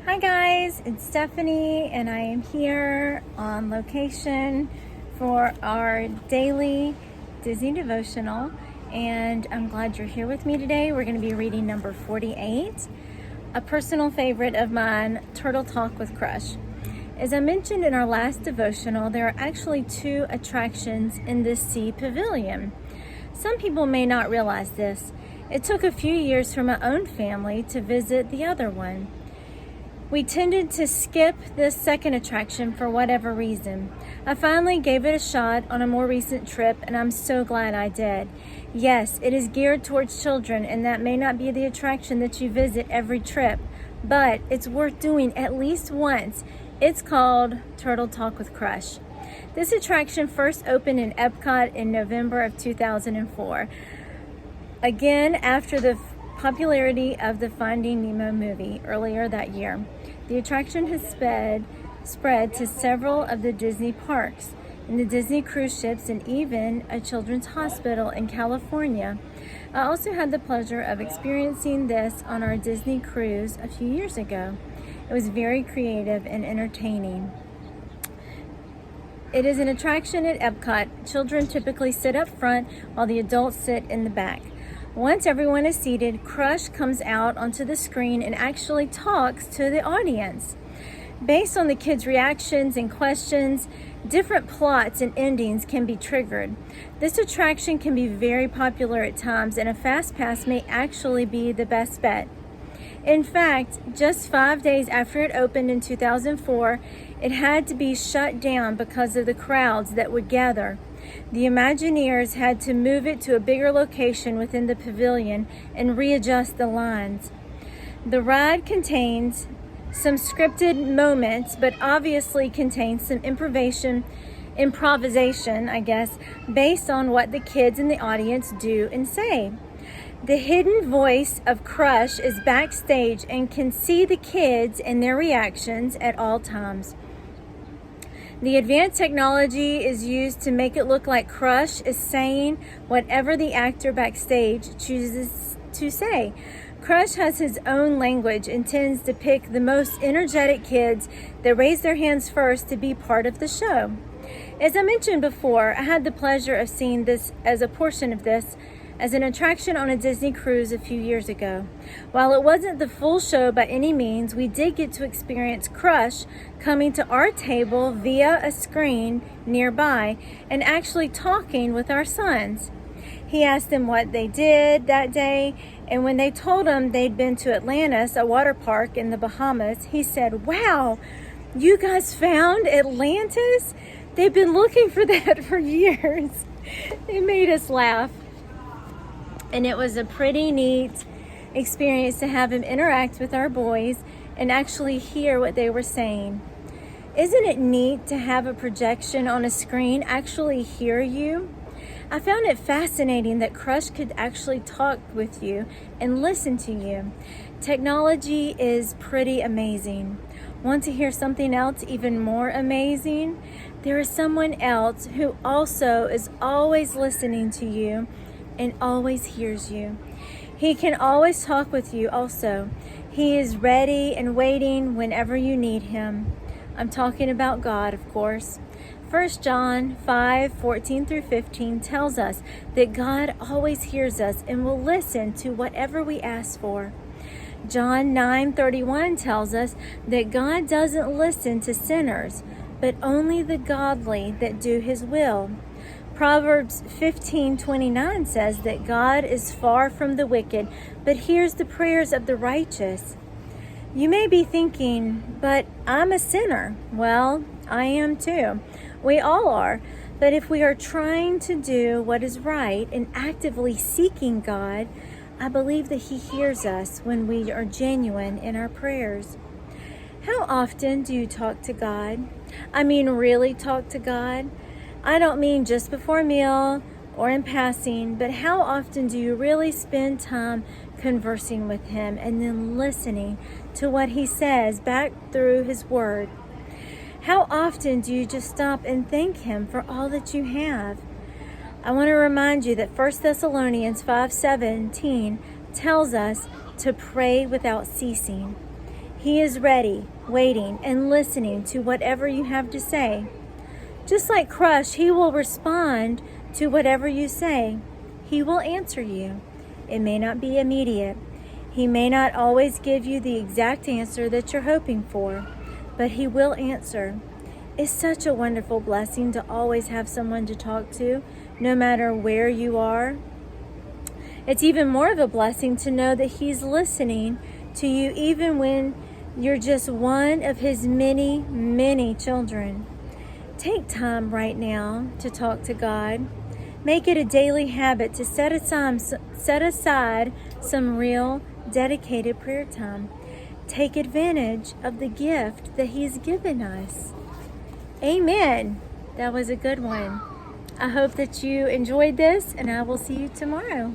Hi guys, it's Stephanie and I am here on location for our daily Disney devotional, and I'm glad you're here with me today. We're going to be reading number 48, a personal favorite of mine, Turtle Talk with Crush. As I mentioned in our last devotional, there are actually two attractions in this sea pavilion. Some people may not realize this. It took a few years for my own family to visit the other one. We tended to skip this second attraction for whatever reason. I finally gave it a shot on a more recent trip, and I'm so glad I did. Yes, it is geared towards children, and that may not be the attraction that you visit every trip, but it's worth doing at least once. It's called Turtle Talk with Crush. This attraction first opened in Epcot in November of 2004. Again, after the popularity of the Finding Nemo movie earlier that year. The attraction has spread to several of the Disney parks, and the Disney cruise ships, and even a children's hospital in California. I also had the pleasure of experiencing this on our Disney cruise a few years ago. It was very creative and entertaining. It is an attraction at Epcot. Children typically sit up front while the adults sit in the back. Once everyone is seated, Crush comes out onto the screen and actually talks to the audience. Based on the kids' reactions and questions, different plots and endings can be triggered. This attraction can be very popular at times, and a fast pass may actually be the best bet. In fact, just 5 days after it opened in 2004, it had to be shut down because of the crowds that would gather. The Imagineers had to move it to a bigger location within the pavilion and readjust the lines. The ride contains some scripted moments, but obviously contains some improvisation, based on what the kids in the audience do and say. The hidden voice of Crush is backstage and can see the kids and their reactions at all times. The advanced technology is used to make it look like Crush is saying whatever the actor backstage chooses to say. Crush has his own language and tends to pick the most energetic kids that raise their hands first to be part of the show. As I mentioned before, I had the pleasure of seeing this as a portion of this as an attraction on a Disney cruise a few years ago. While it wasn't the full show by any means, we did get to experience Crush coming to our table via a screen nearby and actually talking with our sons. He asked them what they did that day, and when they told him they'd been to Atlantis, a water park in the Bahamas, he said, "Wow, you guys found Atlantis? They've been looking for that for years." It made us laugh. And it was a pretty neat experience to have him interact with our boys and actually hear what they were saying. Isn't it neat to have a projection on a screen actually hear you? I found it fascinating that Crush could actually talk with you and listen to you. Technology is pretty amazing. Want to hear something else even more amazing? There is someone else who also is always listening to you and always hears you. He can always talk with you also. He is ready and waiting whenever you need him. I'm talking about God, of course. 1 John 5:14-15 tells us that God always hears us and will listen to whatever we ask for. John 9:31 tells us that God doesn't listen to sinners, but only the godly that do his will. Proverbs 15:29 says that God is far from the wicked, but hears the prayers of the righteous. You may be thinking, but I'm a sinner. Well, I am too. We all are. But if we are trying to do what is right and actively seeking God, I believe that he hears us when we are genuine in our prayers. How often do you talk to God? I mean, really talk to God? I don't mean just before a meal or in passing, but how often do you really spend time conversing with him and then listening to what he says back through his word? How often do you just stop and thank him for all that you have? I want to remind you that 1 Thessalonians 5:17 tells us to pray without ceasing. He is ready, waiting, and listening to whatever you have to say. Just like Crush, he will respond to whatever you say. He will answer you. It may not be immediate. He may not always give you the exact answer that you're hoping for, but he will answer. It's such a wonderful blessing to always have someone to talk to, no matter where you are. It's even more of a blessing to know that he's listening to you even when you're just one of his many, many children. Take time right now to talk to God. Make it a daily habit to set aside some real, dedicated prayer time. Take advantage of the gift that he's given us. Amen. That was a good one. I hope that you enjoyed this, and I will see you tomorrow.